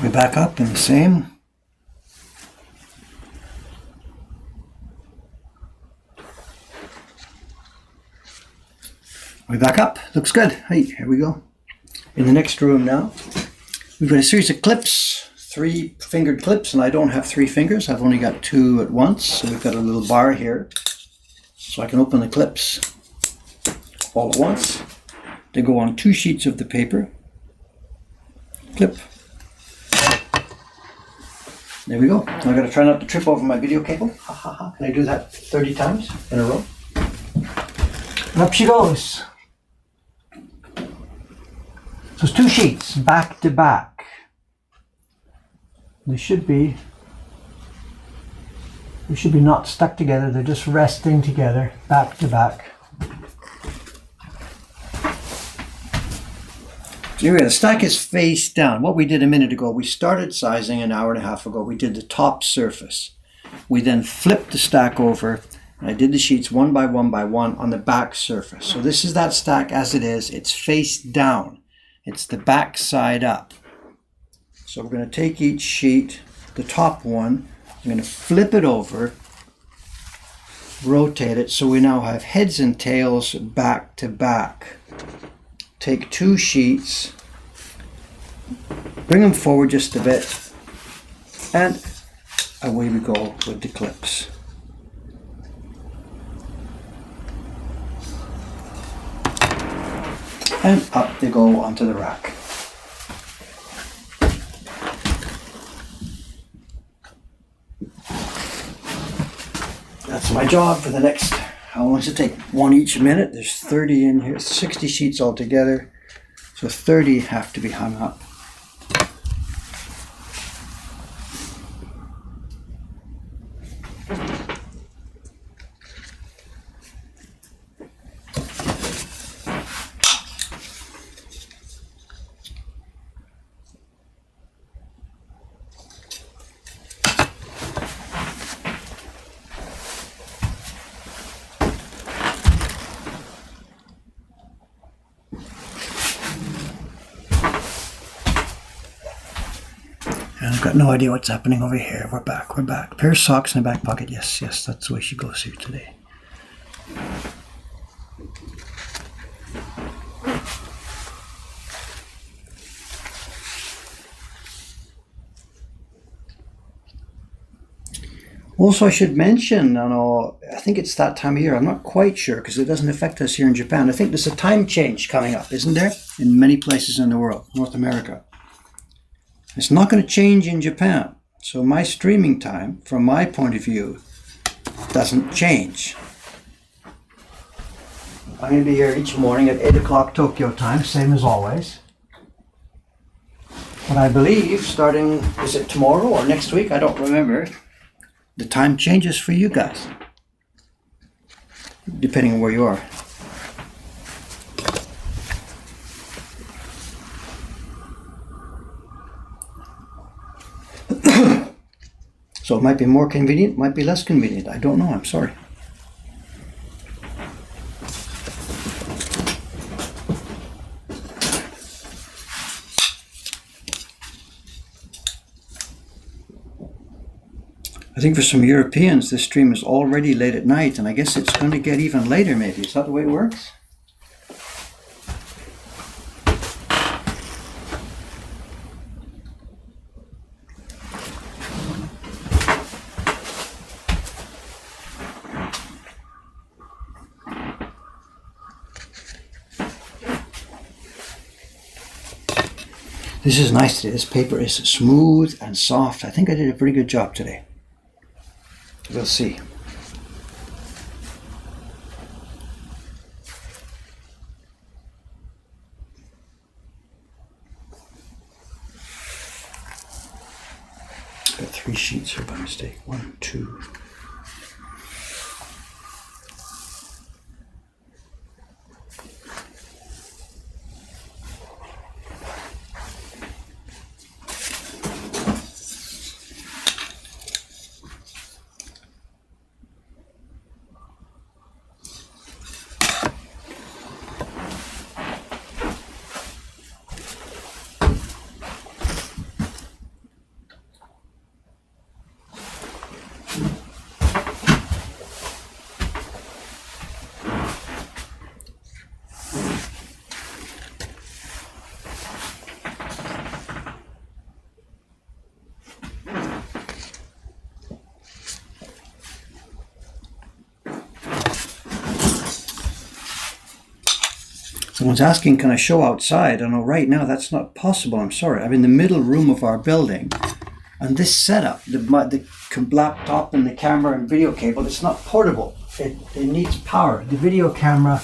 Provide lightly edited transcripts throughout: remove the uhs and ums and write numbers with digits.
We back up in the same. We back up. Looks good. Hey, here we go. In the next room now, we've got a series of clips, 3-fingered clips, and I don't have 3 fingers. I've only got 2 at once. So we've got a little bar here, so I can open the clips all at once. They go on 2 sheets of the paper. Clip. There we go. Now I've got to try not to trip over my video cable. Ha ha ha. Can I do that 30 times in a row? And up she goes. So it's 2 sheets back to back. They should be not stuck together. They're just resting together back to back. So here we go. The stack is face down. What we did a minute ago, we started sizing an hour and a half ago. We did the top surface. We then flipped the stack over, and I did the sheets one by one on the back surface. So this is that stack as it is. It's face down. It's the back side up. So we're going to take each sheet, the top one, I'm going to flip it over, rotate it, so we now have heads and tails back to back. Take 2 sheets, bring them forward just a bit, and away we go with the clips. And up they go onto the rack. That's my job for the next, how long does it take? 1 each minute. There's 30 in here, 60 sheets altogether. So 30 have to be hung up. And I've got no idea what's happening over here. We're back. Pair of socks in the back pocket. Yes, that's the way she goes here today. Also, I should mention, I think it's that time of year. I'm not quite sure because it doesn't affect us here in Japan. I think there's a time change coming up, isn't there? In many places in the world, North America. It's not going to change in Japan. So my streaming time, from my point of view, doesn't change. I'm going to be here each morning at 8 o'clock Tokyo time, same as always. But I believe starting, is it tomorrow or next week? I don't remember. The time changes for you guys, depending on where you are. So it might be more convenient, might be less convenient. I don't know, I'm sorry. I think for some Europeans, this stream is already late at night, and I guess it's going to get even later maybe. Is that the way it works? This is nice today. This paper is smooth and soft. I think I did a pretty good job today. We'll see. Got 3 sheets here by mistake. 1, 2. Someone's asking, can I show outside? I know right now that's not possible. I'm sorry. I'm in the middle room of our building. And this setup, the laptop and the camera and video cable, it's not portable. It needs power. The video camera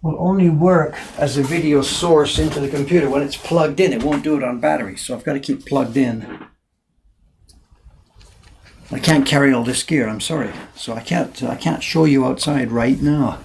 will only work as a video source into the computer when it's plugged in. It won't do it on battery, so I've got to keep plugged in. I can't carry all this gear, I'm sorry. So I can't show you outside right now.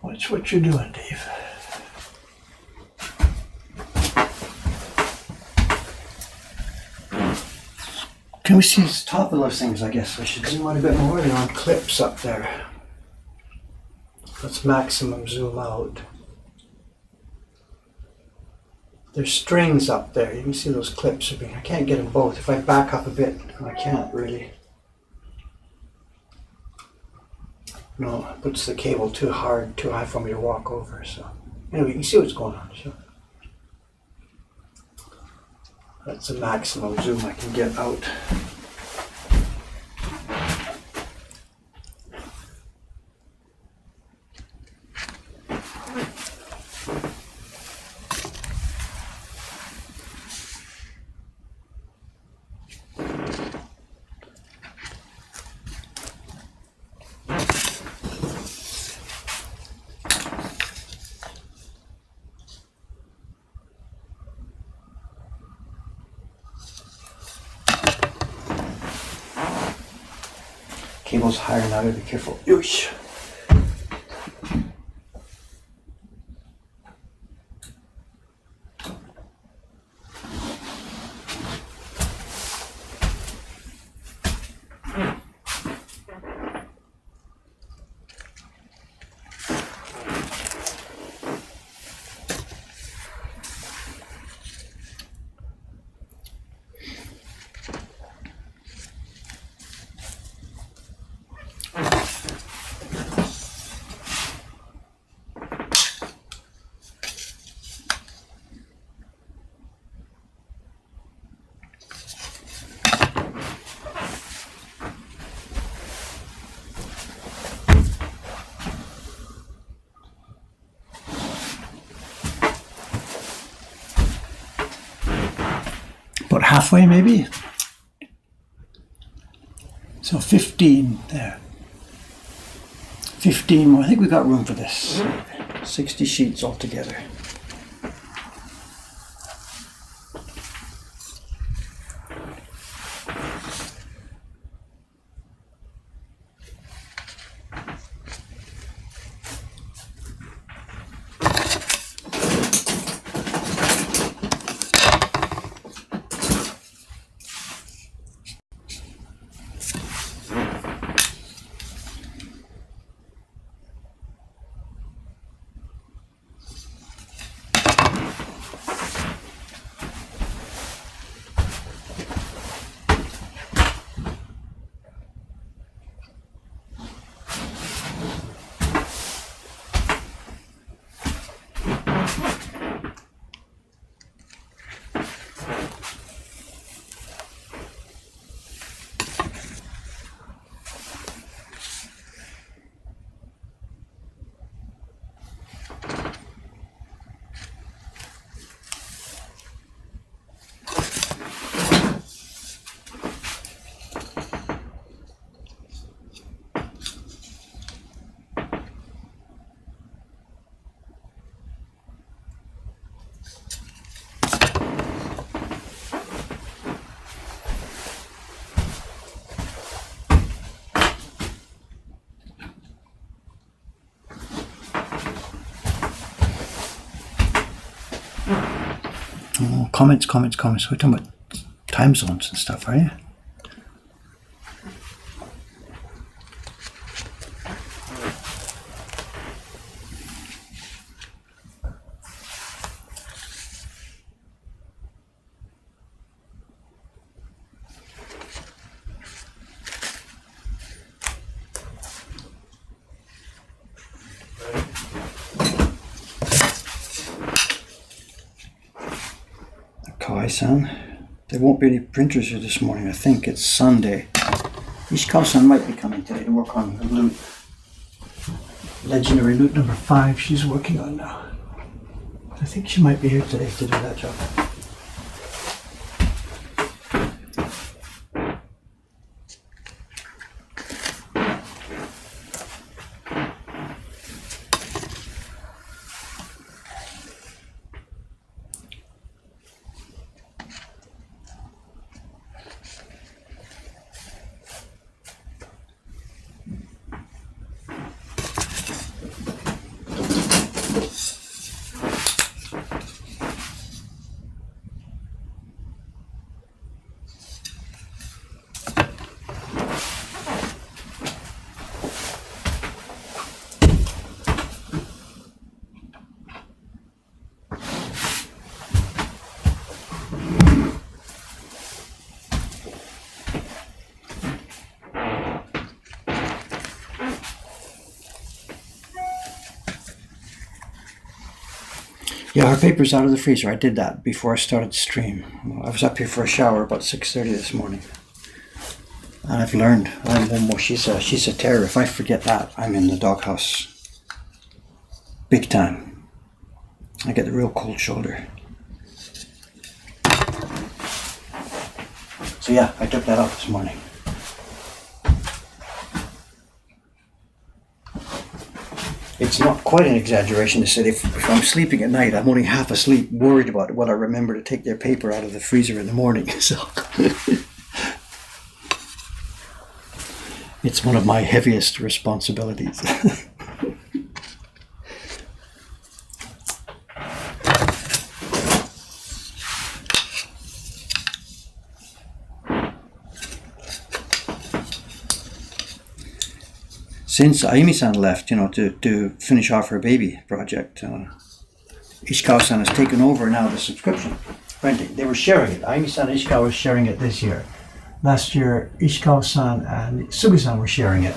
Watch what you're doing, Dave. Can we see the top of those things? I guess I should zoom out a bit more. They're on clips up there. Let's maximum zoom out. There's strings up there. You can see those clips. I can't get them both. If I back up a bit, I can't really. No, it puts the cable too high for me to walk over. So anyway, you can see what's going on. So That's the maximum zoom I can get out. Cable's higher now, gotta be careful. Oosh. About halfway maybe. So 15 there. 15 more. I think we got room for this. 60 sheets altogether. Oh, comments. We're talking about time zones and stuff, are you? Kawai-san. There won't be any printers here this morning. I think it's Sunday. Ishikawa-san might be coming today to work on the loot. Legendary loot number 5 she's working on now. I think she might be here today to do that job. Yeah, our paper's out of the freezer. I did that before I started the stream. I was up here for a shower about 6:30 this morning. And I've learned. She's a terror. If I forget that, I'm in the doghouse. Big time. I get the real cold shoulder. So yeah, I took that out this morning. It's not quite an exaggeration to say if I'm sleeping at night, I'm only half asleep, worried about what I remember to take their paper out of the freezer in the morning. So it's one of my heaviest responsibilities. Since Ayumi-san left, to finish off her baby project, Ishikawa-san has taken over now the subscription printing. They were sharing it. Ayumi-san and Ishikawa were sharing it this year. Last year, Ishikawa-san and Sugi-san were sharing it.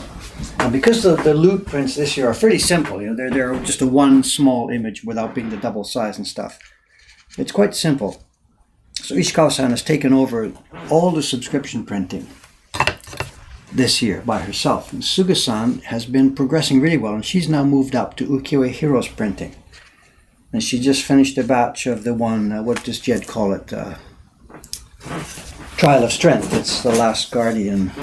And because the loot prints this year are fairly simple, they're just a one small image without being the double size and stuff. It's quite simple. So Ishikawa-san has taken over all the subscription printing this year by herself. And Suga-san has been progressing really well, and she's now moved up to Ukiyo-e Heroes printing. And she just finished a batch of the one, what does Jed call it? Trial of Strength. It's the Last Guardian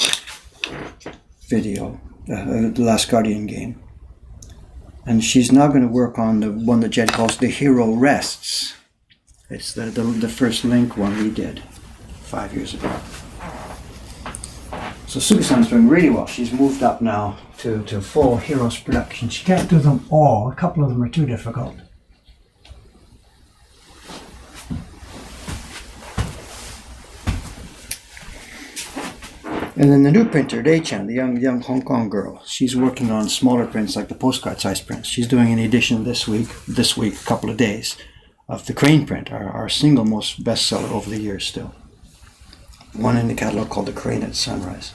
video, the Last Guardian game. And she's now going to work on the one that Jed calls The Hero Rests. It's the first Link one we did 5 years ago. So Sugi-san's doing really well. She's moved up now to full Heroes production. She can't do them all. A couple of them are too difficult. And then the new printer, Dei-chan, the young Hong Kong girl, she's working on smaller prints like the postcard size prints. She's doing an edition this week, a couple of days, of the Crane print, our single most bestseller over the years still. One in the catalog called The Crane at Sunrise.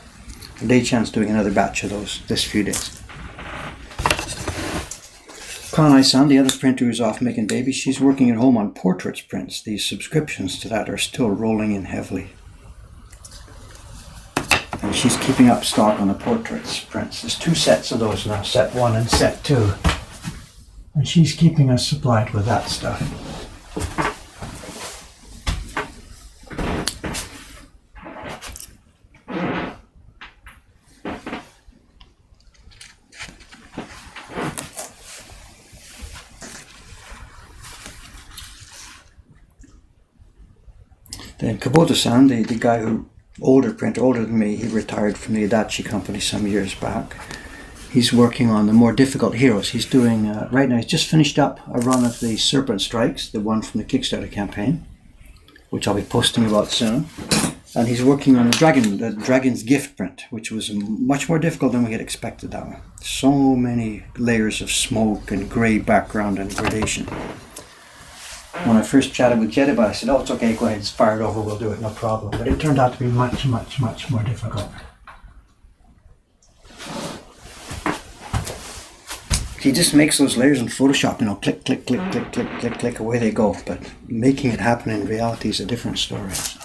And Dei-chan's doing another batch of those this few days. Kanai-san, the other printer who's off making babies, she's working at home on portraits prints. These subscriptions to that are still rolling in heavily. And she's keeping up stock on the portraits prints. There's 2 sets of those now, set 1 and set 2. And she's keeping us supplied with that stuff. Then Kabuto-san, the guy who older than me, he retired from the Adachi company some years back. He's working on the more difficult heroes. He's doing, right now, he's just finished up a run of the Serpent Strikes, the one from the Kickstarter campaign, which I'll be posting about soon. And he's working on the Dragon's Gift print, which was much more difficult than we had expected that one. So many layers of smoke and grey background and gradation. When I first chatted with Jed about it, I said, it's okay, go ahead, it's fired over, we'll do it, no problem. But it turned out to be much, much, much more difficult. He just makes those layers in Photoshop, click, click, click, click, click, click, click, away they go. But making it happen in reality is a different story. So.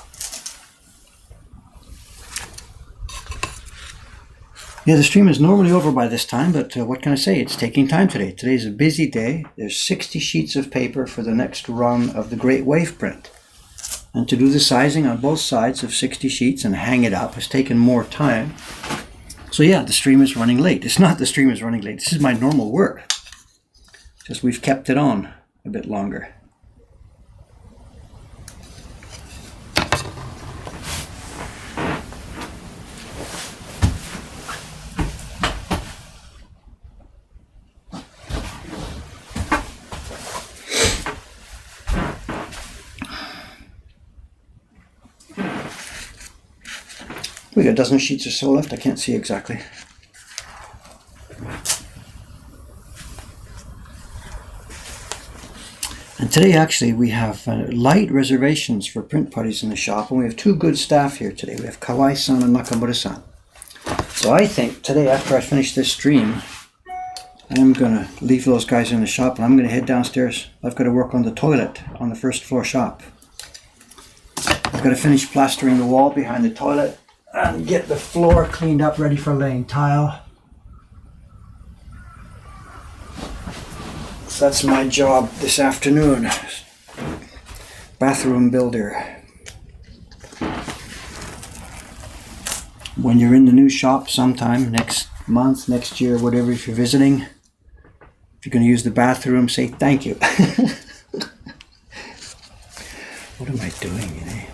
Yeah, the stream is normally over by this time, but what can I say? It's taking time today. Today's a busy day. There's 60 sheets of paper for the next run of the Great Wave print. And to do the sizing on both sides of 60 sheets and hang it up has taken more time. So yeah, the stream is running late. It's not the stream is running late. This is my normal work. Just we've kept it on a bit longer. We got a dozen sheets or so left. I can't see exactly. And today actually we have light reservations for print parties in the shop, and we have 2 good staff here today. We have Kawai-san and Nakamura-san. So I think today, after I finish this stream, I'm gonna leave those guys in the shop and I'm gonna head downstairs. I've got to work on the toilet on the first floor shop. I've got to finish plastering the wall behind the toilet and get the floor cleaned up, ready for laying tile. So that's my job this afternoon. Bathroom builder. When you're in the new shop sometime next month, next year, whatever, if you're visiting, if you're going to use the bathroom, say thank you. What am I doing,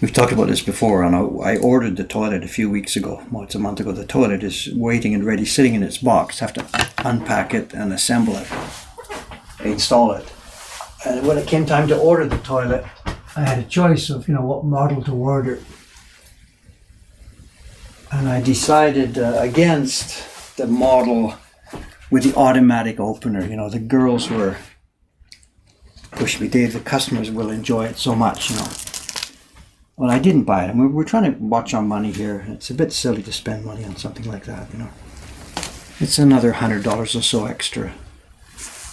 We've talked about this before, and I ordered the toilet a few weeks ago. Well, it's a month ago. The toilet is waiting and ready, sitting in its box. I have to unpack it and assemble it, install it. And when it came time to order the toilet, I had a choice of, what model to order. And I decided against the model with the automatic opener. The girls were pushing me, Dave, the customers will enjoy it so much, Well, I didn't buy it. And we're trying to watch our money here. It's a bit silly to spend money on something like that, It's another $100 or so extra.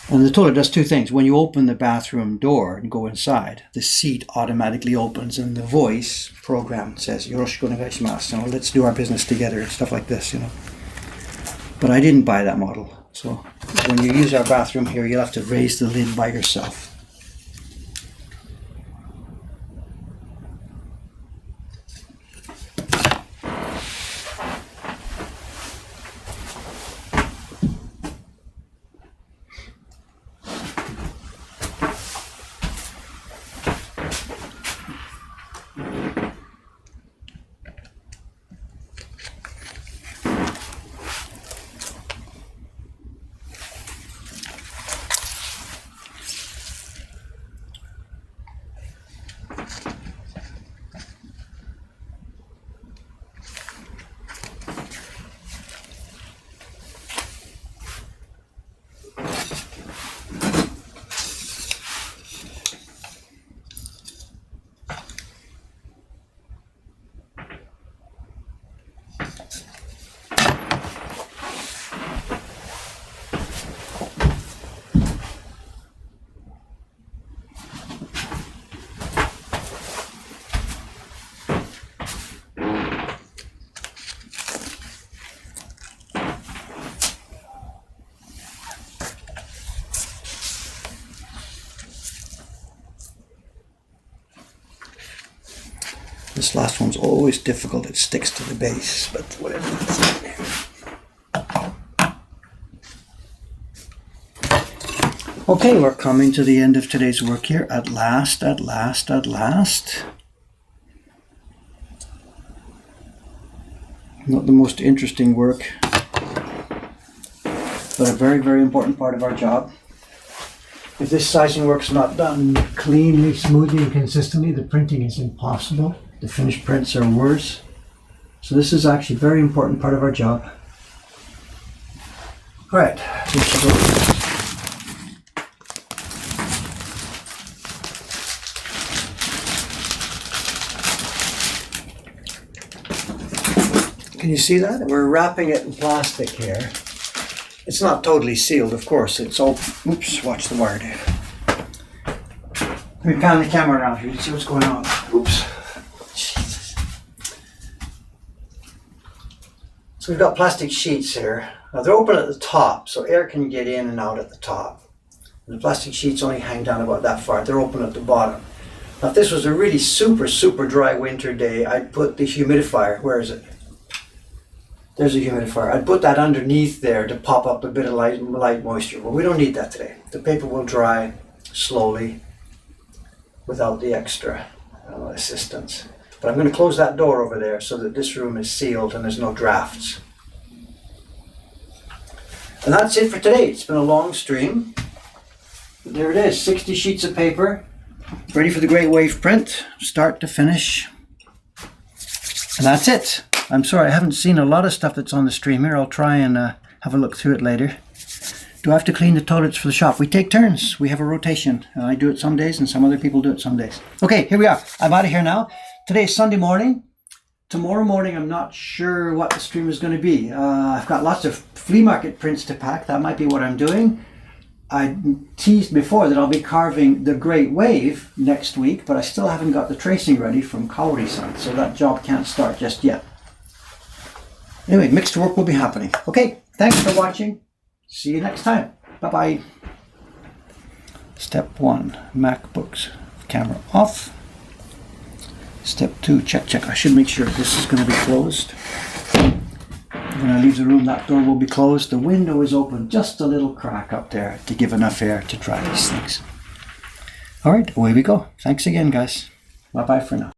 And the toilet does two things. When you open the bathroom door and go inside, the seat automatically opens and the voice program says, "Yoroshiku onegaishimasu," let's do our business together and stuff like this, But I didn't buy that model. So when you use our bathroom here, you'll have to raise the lid by yourself. This last one's always difficult. It sticks to the base, but whatever. Okay, we're coming to the end of today's work here. At last. Not the most interesting work, but a very, very important part of our job. If this sizing work's not done cleanly, smoothly, and consistently, the printing is impossible. The finished prints are worse. So this is actually a very important part of our job. All right, can you see that? We're wrapping it in plastic here. It's not totally sealed, of course. It's all, oops, watch the wire there. Let me pan the camera around here and see what's going on. Oops. Jesus. So we've got plastic sheets here. Now they're open at the top, so air can get in and out at the top. And the plastic sheets only hang down about that far. They're open at the bottom. Now if this was a really super, super dry winter day, I'd put the humidifier, where is it? There's a humidifier. I'd put that underneath there to pop up a bit of light moisture. Well, we don't need that today. The paper will dry slowly without the extra assistance. But I'm going to close that door over there so that this room is sealed and there's no drafts. And that's it for today. It's been a long stream. But there it is, 60 sheets of paper, ready for the Great Wave print, start to finish. And that's it. I'm sorry, I haven't seen a lot of stuff that's on the stream here. I'll try and have a look through it later. Do I have to clean the toilets for the shop? We take turns. We have a rotation. I do it some days and some other people do it some days. Okay, here we are. I'm out of here now. Today is Sunday morning. Tomorrow morning, I'm not sure what the stream is going to be. I've got lots of flea market prints to pack. That might be what I'm doing. I teased before that I'll be carving the Great Wave next week, but I still haven't got the tracing ready from Kaori-san, so that job can't start just yet. Anyway, mixed work will be happening. Okay, thanks for watching. See you next time. Bye-bye. Step 1, MacBooks. Camera off. Step 2, check. I should make sure this is going to be closed. When I leave the room, that door will be closed. The window is open, just a little crack up there to give enough air to dry these things. All right, away we go. Thanks again, guys. Bye-bye for now.